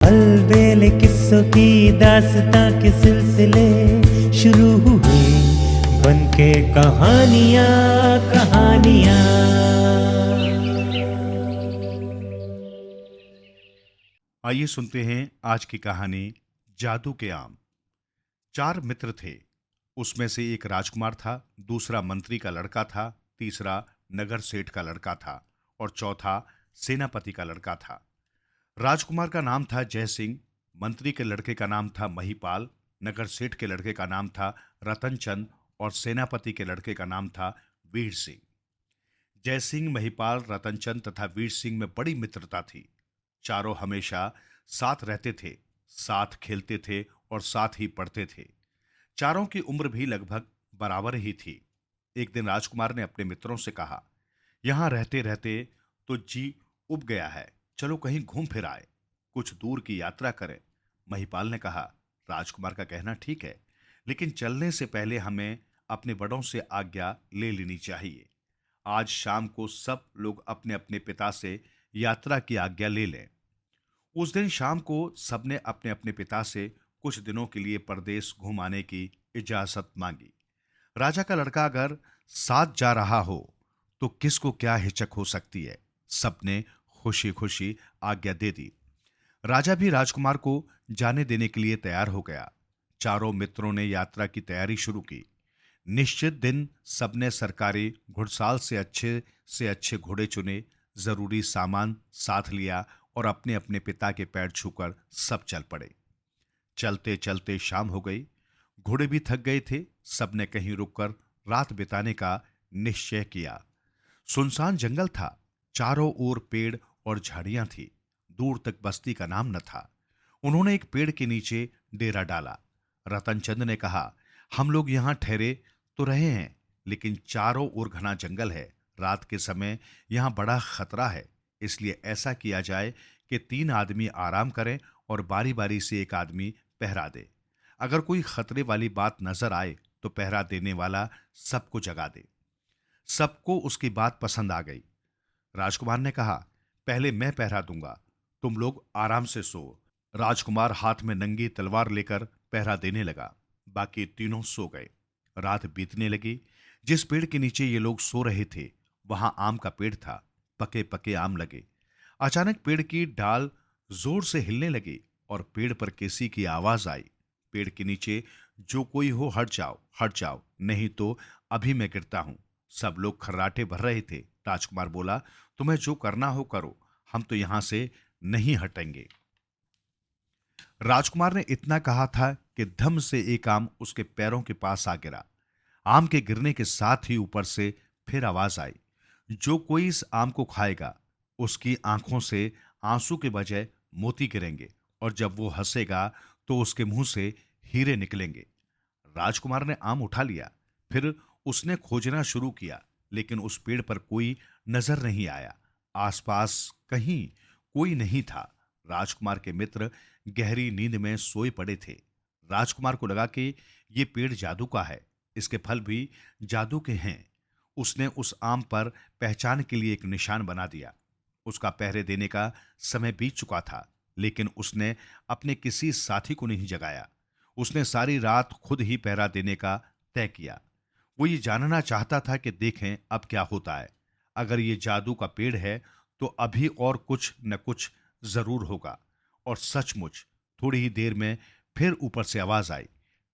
अलबेले किस्सों की दास्तां के सिलसिले शुरू हुए, बनके कहानियां कहानियां। आइए सुनते हैं आज की कहानी जादू के आम। 4 मित्र थे। उसमें से एक राजकुमार था, दूसरा मंत्री का लड़का था, तीसरा नगर सेठ का लड़का था और चौथा सेनापति का लड़का था। राजकुमार का नाम था जय सिंह, मंत्री के लड़के का नाम था महिपाल, नगर सेठ के लड़के का नाम था रतनचंद और सेनापति के लड़के का नाम था वीर सिंह। जय सिंह, महिपाल, रतनचंद तथा वीर सिंह में बड़ी मित्रता थी। चारों हमेशा साथ रहते थे, साथ खेलते थे और साथ ही पढ़ते थे। चारों की उम्र भी लगभग बराबर ही थी। एक दिन राजकुमार ने अपने मित्रों से कहा, यहां रहते रहते तो जी उब गया है, चलो कहीं घूम फिर आए, कुछ दूर की यात्रा करें। महिपाल ने कहा, राजकुमार का कहना ठीक है, लेकिन चलने से पहले हमें अपने बड़ों से आज्ञा ले लेनी चाहिए। आज शाम को सब लोग अपने अपने पिता से यात्रा की आज्ञा ले लें। उस दिन शाम को सबने अपने अपने पिता से कुछ दिनों के लिए परदेश घुमाने की इजाजत मांगी। राजा का लड़का अगर साथ जा रहा हो तो किसको क्या हिचक हो सकती है। सबने खुशी खुशी आज्ञा दे दी। राजा भी राजकुमार को जाने देने के लिए तैयार हो गया। चारों मित्रों ने यात्रा की तैयारी शुरू की। निश्चित दिन सबने सरकारी घुड़साल से अच्छे घोड़े चुने, जरूरी सामान साथ लिया और अपने अपने पिता के पैर छूकर सब चल पड़े। चलते चलते शाम हो गई। घोड़े भी थक गए थे। सबने कहीं रुककर रात बिताने का निश्चय किया। सुनसान जंगल था, चारों ओर पेड़ और झाड़ियां थी। दूर तक बस्ती का नाम न था। उन्होंने एक पेड़ के नीचे डेरा डाला। रतनचंद ने कहा, हम लोग यहां ठहरे तो रहे हैं, लेकिन चारों ओर घना जंगल है। रात के समय यहां बड़ा खतरा है, इसलिए ऐसा किया जाए कि 3 आदमी आराम करें और बारी बारी से एक आदमी पहरा दे। अगर कोई खतरे वाली बात नजर आए तो पहरा देने वाला सबको जगा दे। सबको उसकी बात पसंद आ गई। राजकुमार ने कहा, पहले मैं पहरा दूंगा, तुम लोग आराम से सो। राजकुमार हाथ में नंगी तलवार लेकर पहरा देने लगा। बाकी तीनों सो गए। रात बीतने लगी। जिस पेड़ के नीचे ये लोग सो रहे थे वहां आम का पेड़ था। पके पके आम लगे। अचानक पेड़ की डाल जोर से हिलने लगी और पेड़ पर किसी की आवाज आई, पेड़ के नीचे जो कोई हो हट जाओ, नहीं तो अभी मैं गिरता हूं। सब लोग खर्राटे भर रहे थे। राजकुमार बोला, तुम्हें जो करना हो करो, हम तो यहां से नहीं हटेंगे। राजकुमार ने इतना कहा था कि धम से एक आम उसके पैरों के पास आ गिरा। आम के गिरने के साथ ही ऊपर से फिर आवाज आई, जो कोई इस आम को खाएगा उसकी आंखों से आंसू के बजाय मोती गिरेंगे और जब वो हंसेगा तो उसके मुंह से हीरे निकलेंगे। राजकुमार ने आम उठा लिया। फिर उसने खोजना शुरू किया, लेकिन उस पेड़ पर कोई नजर नहीं आया। आसपास कहीं कोई नहीं था। राजकुमार के मित्र गहरी नींद में सोए पड़े थे। राजकुमार को लगा कि ये पेड़ जादू का है, इसके फल भी जादू के हैं। उसने उस आम पर पहचान के लिए एक निशान बना दिया। उसका पहरे देने का समय बीत चुका था, लेकिन उसने अपने किसी साथी को नहीं जगाया। उसने सारी रात खुद ही पहरा देने का तय किया। वो ये जानना चाहता था कि देखें अब क्या होता है। अगर ये जादू का पेड़ है तो अभी और कुछ न कुछ जरूर होगा। और सचमुच थोड़ी ही देर में फिर ऊपर से आवाज आई,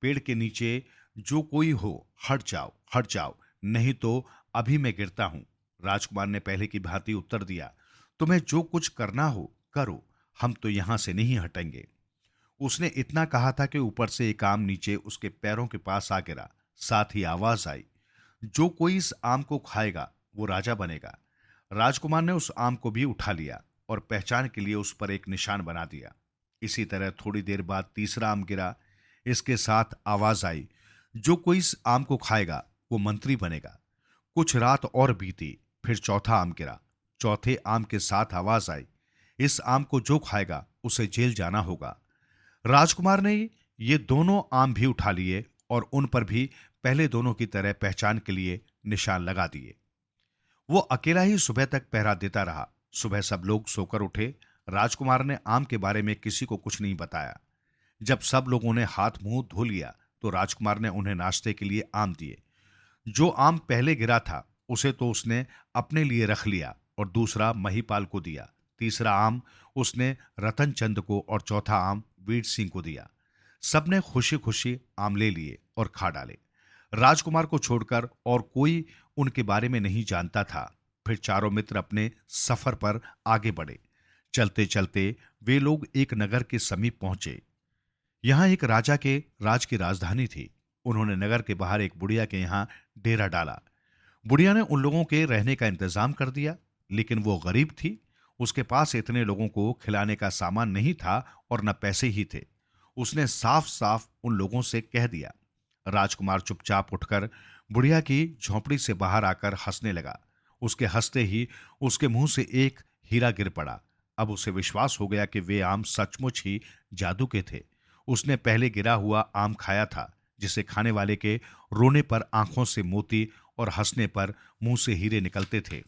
पेड़ के नीचे जो कोई हो हट जाओ, नहीं तो अभी मैं गिरता हूं। राजकुमार ने पहले की भांति उत्तर दिया, तुम्हें जो कुछ करना हो करो, हम तो यहां से नहीं हटेंगे। उसने इतना कहा था कि ऊपर से एक आम नीचे उसके पैरों के पास आ गिरा। साथ ही आवाज आई, जो कोई इस आम को खाएगा वो राजा बनेगा। राजकुमार ने उस आम को भी उठा लिया और पहचान के लिए उस पर एक निशान बना दिया। इसी तरह थोड़ी देर बाद तीसरा आम गिरा। इसके साथ आवाज आई, जो कोई इस आम को खाएगा वो मंत्री बनेगा। कुछ रात और बीती, फिर चौथा आम गिरा। चौथे आम के साथ आवाज आई, इस आम को जो खाएगा उसे जेल जाना होगा। राजकुमार ने ये दोनों आम भी उठा लिए और उन पर भी पहले दोनों की तरह पहचान के लिए निशान लगा दिए। वो अकेला ही सुबह तक पहरा देता रहा। सुबह सब लोग सोकर उठे। राजकुमार ने आम के बारे में किसी को कुछ नहीं बताया। जब सब लोगों ने हाथ मुंह धो लिया तो राजकुमार ने उन्हें नाश्ते के लिए आम दिए। जो आम पहले गिरा था उसे तो उसने अपने लिए रख लिया और दूसरा महिपाल को दिया। तीसरा आम उसने रतन चंद को और चौथा आम वीर सिंह को दिया। सबने खुशी खुशी आम ले लिए और खा डाले। राजकुमार को छोड़कर और कोई उनके बारे में नहीं जानता था। फिर चारों मित्र अपने सफर पर आगे बढ़े। चलते चलते वे लोग एक नगर के समीप पहुंचे। यहाँ एक राजा के राज की राजधानी थी। उन्होंने नगर के बाहर एक बुढ़िया के यहाँ डेरा डाला। बुढ़िया ने उन लोगों के रहने का इंतजाम कर दिया, लेकिन वो गरीब थी। उसके पास इतने लोगों को खिलाने का सामान नहीं था और न पैसे ही थे। उसने साफ साफ उन लोगों से कह दिया। राजकुमार चुपचाप उठकर बुढ़िया की झोंपड़ी से बाहर आकर हंसने लगा। उसके हंसते ही उसके मुंह से एक हीरा गिर पड़ा। अब उसे विश्वास हो गया कि वे आम सचमुच ही जादू के थे। उसने पहले गिरा हुआ आम खाया था, जिसे खाने वाले के रोने पर आंखों से मोती और हंसने पर मुंह से हीरे निकलते थे।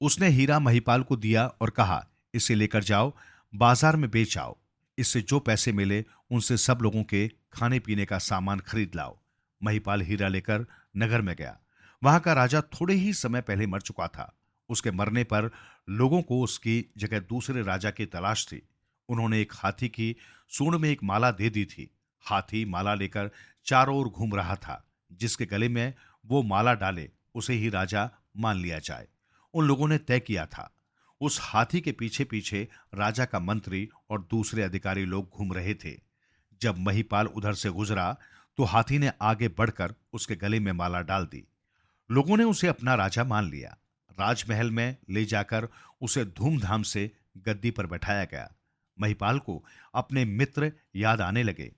उसने हीरा महिपाल को दिया और कहा, इसे लेकर जाओ, बाजार में बेच आओ। इससे जो पैसे मिले उनसे सब लोगों के खाने पीने का सामान खरीद लाओ। महिपाल हीरा लेकर नगर में गया। वहां का राजा थोड़े ही समय पहले मर चुका था। उसके मरने पर लोगों को उसकी जगह दूसरे राजा की तलाश थी। उन्होंने एक हाथी की सूंड में एक माला दे दी थी। हाथी माला लेकर चारों ओर घूम रहा था। जिसके गले में वो माला डाले उसे ही राजा मान लिया जाए। उन लोगों ने तय किया था। उस हाथी के पीछे पीछे राजा का मंत्री और दूसरे अधिकारी लोग घूम रहे थे। जब महिपाल उधर से गुजरा तो हाथी ने आगे बढ़कर उसके गले में माला डाल दी। लोगों ने उसे अपना राजा मान लिया। राजमहल में ले जाकर उसे धूमधाम से गद्दी पर बैठाया गया। महिपाल को अपने मित्र याद आने लगे।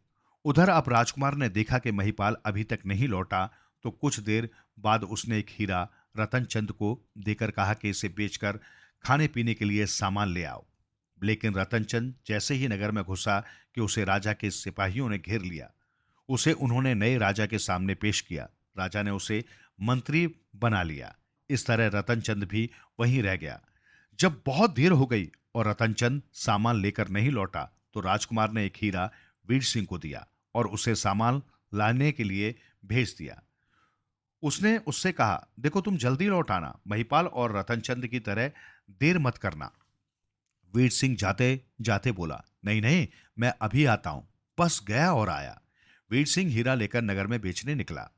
उधर अब राजकुमार ने देखा कि महिपाल अभी तक नहीं लौटा, तो कुछ देर बाद उसने एक हीरा रतनचंद को देकर कहा कि इसे बेचकर खाने पीने के लिए सामान ले आओ। लेकिन रतनचंद जैसे ही नगर में घुसा कि उसे राजा के सिपाहियों ने घेर लिया। उसे उन्होंने नए राजा के सामने पेश किया। राजा ने उसे मंत्री बना लिया। इस तरह रतनचंद भी वहीं रह गया। जब बहुत देर हो गई और रतनचंद सामान लेकर नहीं लौटा, तो राजकुमार ने एक हीरा वीर सिंह को दिया और उसे सामान लाने के लिए भेज दिया। उसने उससे कहा, देखो तुम जल्दी लौट आना, महिपाल और रतनचंद की तरह देर मत करना। वीर सिंह जाते जाते बोला, नहीं नहीं, मैं अभी आता हूं, बस गया और आया। वीर सिंह हीरा लेकर नगर में बेचने निकला।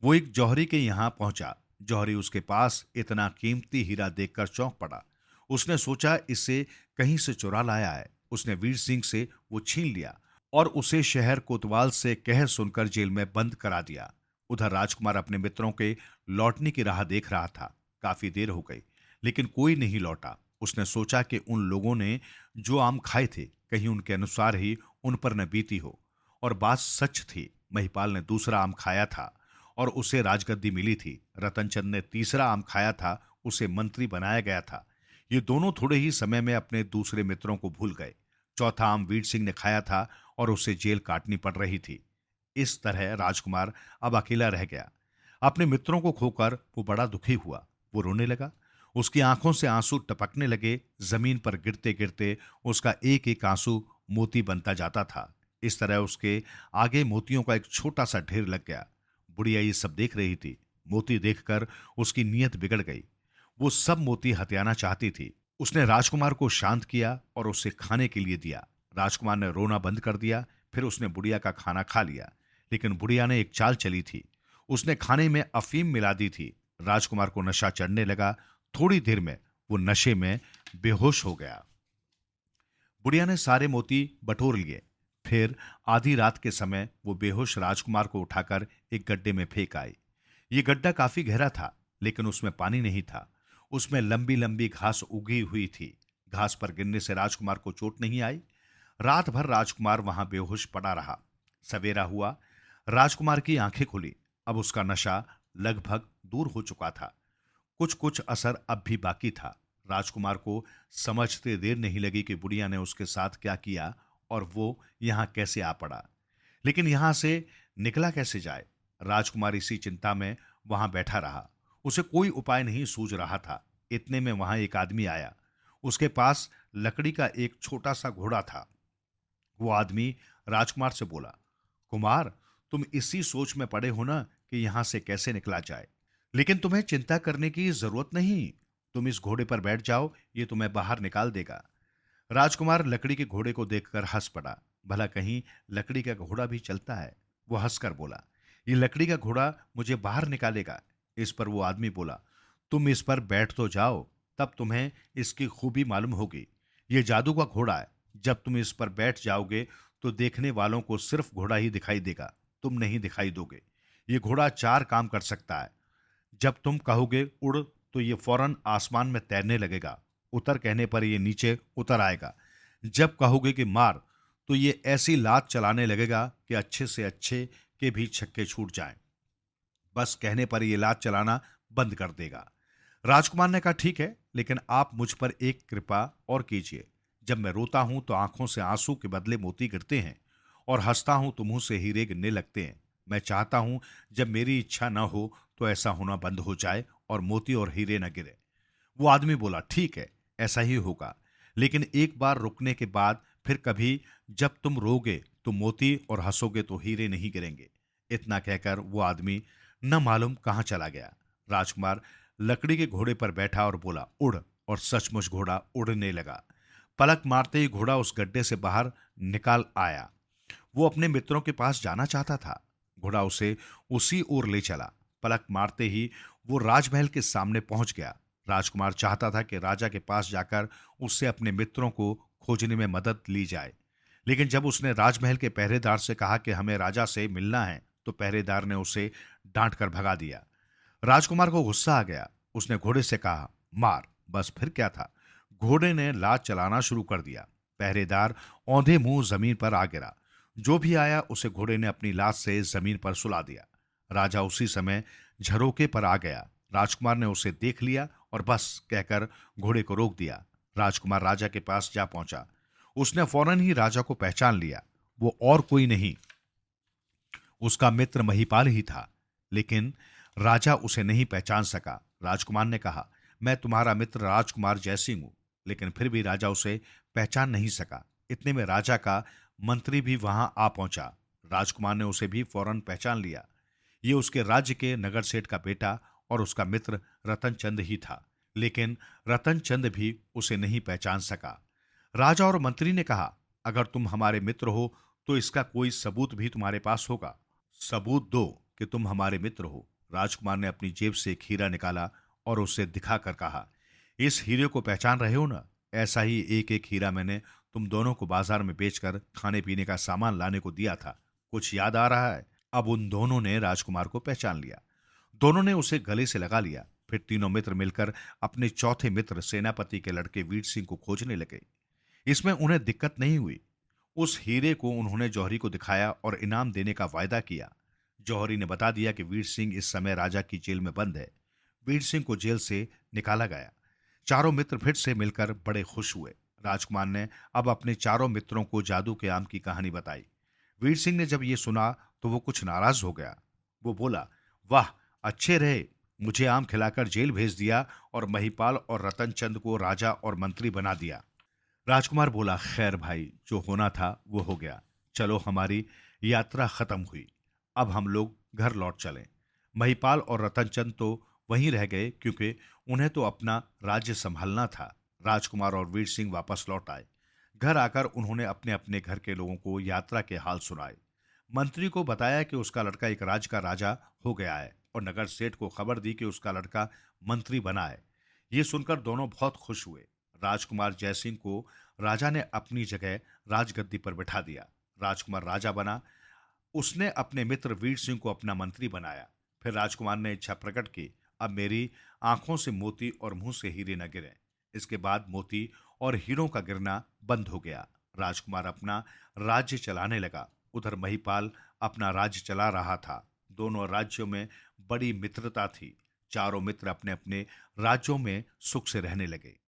वो एक जौहरी के यहां पहुंचा। जौहरी उसके पास इतना कीमती हीरा देखकर चौंक पड़ा। उसने सोचा इसे कहीं से चुरा लाया है। उसने वीर सिंह से वो छीन लिया और उसे शहर कोतवाल से कह सुनकर जेल में बंद करा दिया। उधर राजकुमार अपने मित्रों के लौटने की राह देख रहा था। काफी देर हो गई, लेकिन कोई नहीं लौटा। उसने सोचा कि उन लोगों ने जो आम खाए थे, कहीं उनके अनुसार ही उन पर न बीती हो। और बात सच थी। महिपाल ने दूसरा आम खाया था और उसे राजगद्दी मिली थी। रतनचंद ने तीसरा आम खाया था, उसे मंत्री बनाया गया था। ये दोनों थोड़े ही समय में अपने दूसरे मित्रों को भूल गए। चौथा आम वीर सिंह ने खाया था और उसे जेल काटनी पड़ रही थी। इस तरह राजकुमार अब अकेला रह गया। अपने मित्रों को खोकर वो बड़ा दुखी हुआ। वो रोने लगा। उसकी आंखों से आंसू टपकने लगे। जमीन पर गिरते गिरते उसका एक एक आंसू मोती बनता जाता था। इस तरह उसके आगे मोतियों का एक छोटा सा ढेर लग गया। बुढ़िया ये सब देख रही थी। मोती देखकर उसकी नीयत बिगड़ गई। वो सब मोती हथियाना चाहती थी। उसने राजकुमार को शांत किया और उसे खाने के लिए दिया। राजकुमार ने रोना बंद कर दिया। फिर उसने बुढ़िया का खाना खा लिया। लेकिन बुढ़िया ने एक चाल चली थी। उसने खाने में अफीम मिला दी थी। राजकुमार को नशा चढ़ने लगा। थोड़ी देर में वो नशे में बेहोश हो गया। बुढ़िया ने सारे मोती बटोर लिए। फिर आधी रात के समय वो बेहोश राजकुमार को उठाकर एक गड्ढे में फेंक आई। ये गड्ढा काफी गहरा था, लेकिन उसमें पानी नहीं था। उसमें लंबी लंबी घास उगी हुई थी। घास पर गिरने से राजकुमार को चोट नहीं आई। रात भर राजकुमार वहां बेहोश पड़ा रहा। सवेरा हुआ। राजकुमार की आंखें खुली। अब उसका नशा लगभग दूर हो चुका था। कुछ कुछ असर अब भी बाकी था। राजकुमार को समझते देर नहीं लगी कि बुढ़िया ने उसके साथ क्या किया और वो यहां कैसे आ पड़ा। लेकिन यहां से निकला कैसे जाए। राजकुमार इसी चिंता में वहां बैठा रहा। उसे कोई उपाय नहीं सूझ रहा था। इतने में वहां एक आदमी आया। उसके पास लकड़ी का एक छोटा सा घोड़ा था। वो आदमी राजकुमार से बोला, कुमार, तुम इसी सोच में पड़े हो ना कि यहां से कैसे निकला जाए, लेकिन तुम्हें चिंता करने की जरूरत नहीं। तुम इस घोड़े पर बैठ जाओ, ये तुम्हें बाहर निकाल देगा। राजकुमार लकड़ी के घोड़े को देखकर हंस पड़ा। भला कहीं लकड़ी का घोड़ा भी चलता है? वो हंसकर बोला, ये लकड़ी का घोड़ा मुझे बाहर निकालेगा। इस पर वो आदमी बोला, तुम इस पर बैठ तो जाओ, तब तुम्हें इसकी खूबी मालूम होगी। ये जादू का घोड़ा है। जब तुम इस पर बैठ जाओगे तो देखने वालों को सिर्फ घोड़ा ही दिखाई देगा, तुम नहीं दिखाई दोगे। ये घोड़ा चार काम कर सकता है। जब तुम कहोगे उड़, तो ये फौरन आसमान में तैरने लगेगा। उतर कहने पर ये नीचे उतर आएगा। जब कहोगे कि मार, तो ये ऐसी लात चलाने लगेगा कि अच्छे से अच्छे के भी छक्के छूट जाएं। बस कहने पर ये लात चलाना बंद कर देगा। राजकुमार ने कहा, ठीक है, लेकिन आप मुझ पर एक कृपा और कीजिए। जब मैं रोता हूं तो आंखों से आंसू के बदले मोती गिरते हैं, और हंसता हूं तो मुंह से हीरे गिरने लगते हैं। मैं चाहता हूं जब मेरी इच्छा न हो तो ऐसा होना बंद हो जाए और मोती और हीरे न गिरे। वो आदमी बोला, ठीक है, ऐसा ही होगा, लेकिन एक बार रुकने के बाद फिर कभी जब तुम रोगे तो मोती और हंसोगे तो हीरे नहीं गिरेंगे। इतना कहकर वो आदमी न मालूम कहाँ चला गया। राजकुमार लकड़ी के घोड़े पर बैठा और बोला, उड़, और सचमुच घोड़ा उड़ने लगा। पलक मारते ही घोड़ा उस गड्ढे से बाहर निकाल आया। वो अपने मित्रों के पास जाना चाहता था। घोड़ा उसे उसी ओर ले चला। पलक मारते ही वो राजमहल के सामने पहुंच गया। राजकुमार चाहता था कि राजा के पास जाकर उससे अपने मित्रों को खोजने में मदद ली जाए, लेकिन जब उसने राजमहल के पहरेदार से कहा कि हमें राजा से मिलना है, तो पहरेदार ने उसे डांट कर भगा दिया। राजकुमार को गुस्सा आ गया। उसने घोड़े से कहा, मार। बस फिर क्या था, घोड़े ने लात चलाना शुरू कर दिया। पहरेदार औंधे मुंह जमीन पर आ गिरा। जो भी आया उसे घोड़े ने अपनी लात से जमीन पर सुला दिया। राजा उसी समय झरोके पर आ गया। राजकुमार ने उसे देख लिया और बस कहकर घोड़े को रोक दिया। राजकुमार राजा के पास जा पहुंचा। उसने फौरन ही राजा को पहचान लिया। वो और कोई नहीं, उसका मित्र महिपाल ही था। लेकिन राजा उसे नहीं पहचान सका। राजकुमार ने कहा, मैं तुम्हारा मित्र राजकुमार जयसिंह हूं। लेकिन फिर भी राजा उसे पहचान नहीं सका। इतने में राजा का मंत्री भी वहां आ पहुंचा। राजकुमार ने उसे भी फौरन पहचान लिया। ये उसके राज्य के नगर सेठ का बेटा और उसका मित्र रतनचंद ही था। लेकिन रतनचंद भी उसे नहीं पहचान सका। राजा और मंत्री ने कहा, अगर तुम हमारे मित्र हो तो इसका कोई सबूत भी तुम्हारे पास होगा। सबूत दो कि तुम हमारे मित्र हो। राजकुमार ने अपनी जेब से एक हीरा निकाला और उसे दिखाकर कहा, इस हीरे को पहचान रहे हो ना? ऐसा ही एक एक हीरा मैंने तुम दोनों को बाजार में बेचकर खाने पीने का सामान लाने को दिया था। कुछ याद आ रहा है? अब उन दोनों ने राजकुमार को पहचान लिया। दोनों ने उसे गले से लगा लिया। फिर तीनों मित्र मिलकर अपने चौथे मित्र सेनापति के लड़के वीर सिंह को खोजने लगे। इसमें उन्हें दिक्कत नहीं हुई। उस हीरे को उन्होंने जौहरी को दिखाया और इनाम देने का वायदा किया। जौहरी ने बता दिया कि वीर सिंह इस समय राजा की जेल में बंद है। वीर सिंह को जेल से निकाला गया। चारों मित्र फिर से मिलकर बड़े खुश हुए। राजकुमार ने अब अपने चारों मित्रों को जादू के आम की कहानी बताई। वीर सिंह ने जब ये सुना तो वो कुछ नाराज हो गया। वो बोला, वाह, अच्छे रहे, मुझे आम खिलाकर जेल भेज दिया और महिपाल और रतनचंद को राजा और मंत्री बना दिया। राजकुमार बोला, खैर भाई, जो होना था वो हो गया। चलो, हमारी यात्रा खत्म हुई। अब हम लोग घर लौट चलें। महिपाल और रतनचंद तो वहीं रह गए क्योंकि उन्हें तो अपना राज्य संभालना था। राजकुमार और वीर सिंह वापस लौट आए। घर आकर उन्होंने अपने अपने घर के लोगों को यात्रा के हाल सुनाए। मंत्री को बताया कि उसका लड़का एक राज्य का राजा हो गया है और नगर सेठ को खबर दी कि उसका लड़का मंत्री बना है। ये सुनकर दोनों बहुत खुश हुए। राजकुमार जयसिंह को राजा ने अपनी जगह राजगद्दी पर बिठा दिया। राजकुमार राजा बना। उसने अपने मित्र वीर सिंह को अपना मंत्री बनाया। फिर राजकुमार ने इच्छा प्रकट की, अब मेरी आंखों से मोती और मुंह से हीरे न गिरे। इसके बाद मोती और हीरों का गिरना बंद हो गया। राजकुमार अपना राज्य चलाने लगा। उधर महिपाल अपना राज्य चला रहा था। दोनों राज्यों में बड़ी मित्रता थी। चारों मित्र अपने अपने राज्यों में सुख से रहने लगे।